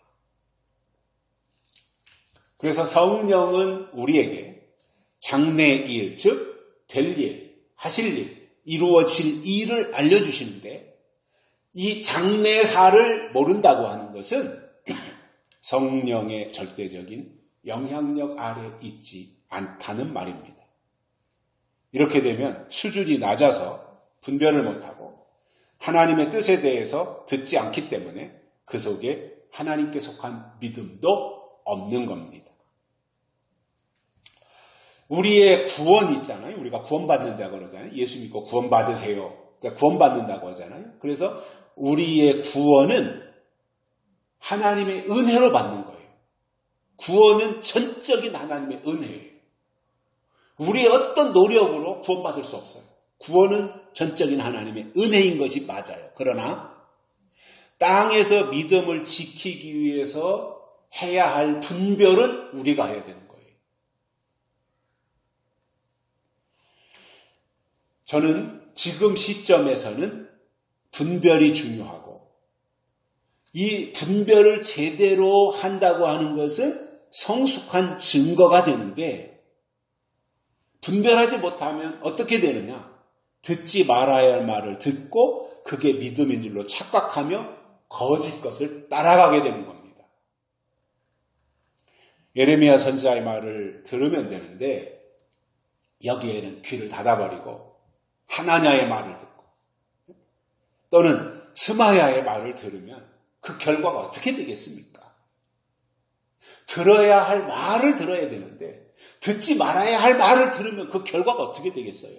[SPEAKER 1] 그래서 성령은 우리에게 장래의 일, 즉 될 일, 하실 일, 이루어질 일을 알려주시는데 이 장래사를 모른다고 하는 것은 성령의 절대적인 영향력 아래 있지 않다는 말입니다. 이렇게 되면 수준이 낮아서 분별을 못하고 하나님의 뜻에 대해서 듣지 않기 때문에 그 속에 하나님께 속한 믿음도 없는 겁니다. 우리의 구원이 있잖아요. 우리가 구원받는다고 그러잖아요. 예수 믿고 구원받으세요. 그러니까 구원받는다고 하잖아요. 그래서 우리의 구원은 하나님의 은혜로 받는 거예요. 구원은 전적인 하나님의 은혜예요. 우리의 어떤 노력으로 구원받을 수 없어요. 구원은 전적인 하나님의 은혜인 것이 맞아요. 그러나 땅에서 믿음을 지키기 위해서 해야 할 분별은 우리가 해야 되는 거예요. 저는 지금 시점에서는 분별이 중요하고 이 분별을 제대로 한다고 하는 것은 성숙한 증거가 되는데 분별하지 못하면 어떻게 되느냐? 듣지 말아야 할 말을 듣고 그게 믿음인 줄로 착각하며 거짓 것을 따라가게 되는 겁니다. 예레미야 선지자의 말을 들으면 되는데 여기에는 귀를 닫아버리고 하나냐의 말을 듣고 또는 스마야의 말을 들으면 그 결과가 어떻게 되겠습니까? 들어야 할 말을 들어야 되는데 듣지 말아야 할 말을 들으면 그 결과가 어떻게 되겠어요?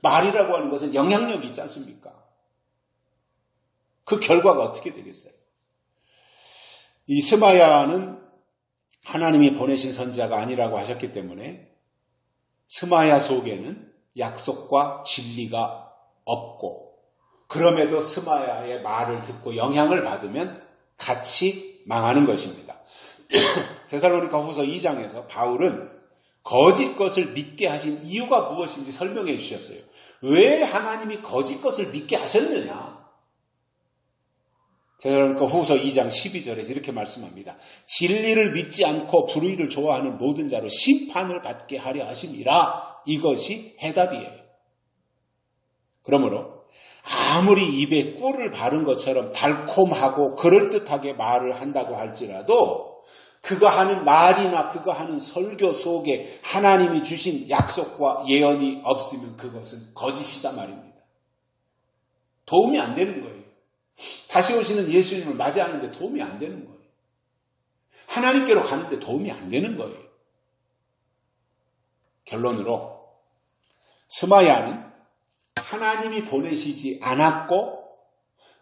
[SPEAKER 1] 말이라고 하는 것은 영향력이 있지 않습니까? 그 결과가 어떻게 되겠어요? 이 스마야는 하나님이 보내신 선지자가 아니라고 하셨기 때문에 스마야 속에는 약속과 진리가 없고 그럼에도 스마야의 말을 듣고 영향을 받으면 같이 망하는 것입니다. 데살로니가 후서 2장에서 바울은 거짓 것을 믿게 하신 이유가 무엇인지 설명해 주셨어요. 왜 하나님이 거짓 것을 믿게 하셨느냐? 데살로니가 후서 2장 12절에서 이렇게 말씀합니다. 진리를 믿지 않고 불의를 좋아하는 모든 자로 심판을 받게 하려 하심이라. 이것이 해답이에요. 그러므로 아무리 입에 꿀을 바른 것처럼 달콤하고 그럴듯하게 말을 한다고 할지라도 그가 하는 말이나 그가 하는 설교 속에 하나님이 주신 약속과 예언이 없으면 그것은 거짓이다 말입니다. 도움이 안 되는 거예요. 다시 오시는 예수님을 맞이하는데 도움이 안 되는 거예요. 하나님께로 가는데 도움이 안 되는 거예요. 결론으로 스마야는 하나님이 보내시지 않았고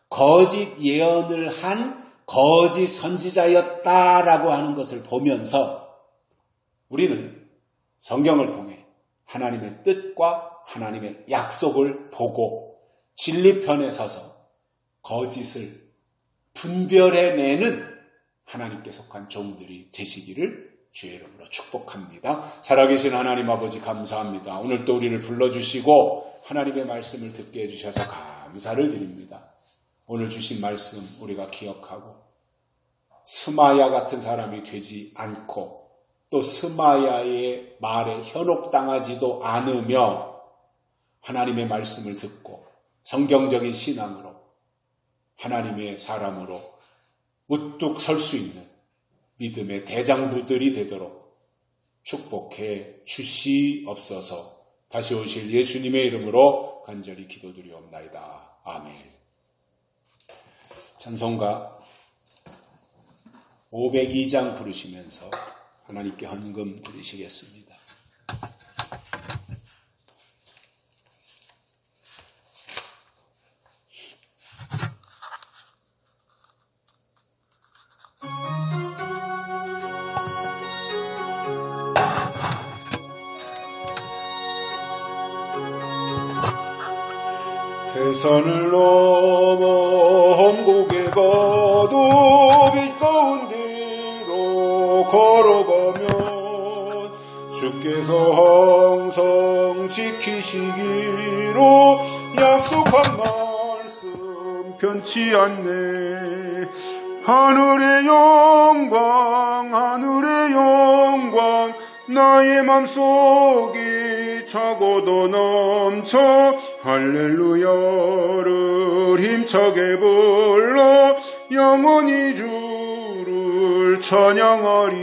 [SPEAKER 1] 거짓 예언을 한 거짓 선지자였다라고 하는 것을 보면서 우리는 성경을 통해 하나님의 뜻과 하나님의 약속을 보고 진리편에 서서 거짓을 분별해내는 하나님께 속한 종들이 되시기를 주의 이름으로 축복합니다. 살아계신 하나님 아버지 감사합니다. 오늘 또 우리를 불러주시고 하나님의 말씀을 듣게 해주셔서 감사를 드립니다. 오늘 주신 말씀 우리가 기억하고 스마야 같은 사람이 되지 않고 또 스마야의 말에 현혹당하지도 않으며 하나님의 말씀을 듣고 성경적인 신앙으로 하나님의 사람으로 우뚝 설 수 있는 믿음의 대장부들이 되도록 축복해 주시옵소서. 다시 오실 예수님의 이름으로 간절히 기도드리옵나이다. 아멘. 찬송가 502장 부르시면서 하나님께 헌금 드리시겠습니다.
[SPEAKER 2] 대산을 넘어 험곡에 가도 빛 가운데로 걸어가면 주께서 항상 지키시기로 약속한 말씀 변치 않네. 하늘의 영광 나의 맘속이 차고도 넘쳐 할렐루야를 힘차게 불러 영원히 주를 찬양하리.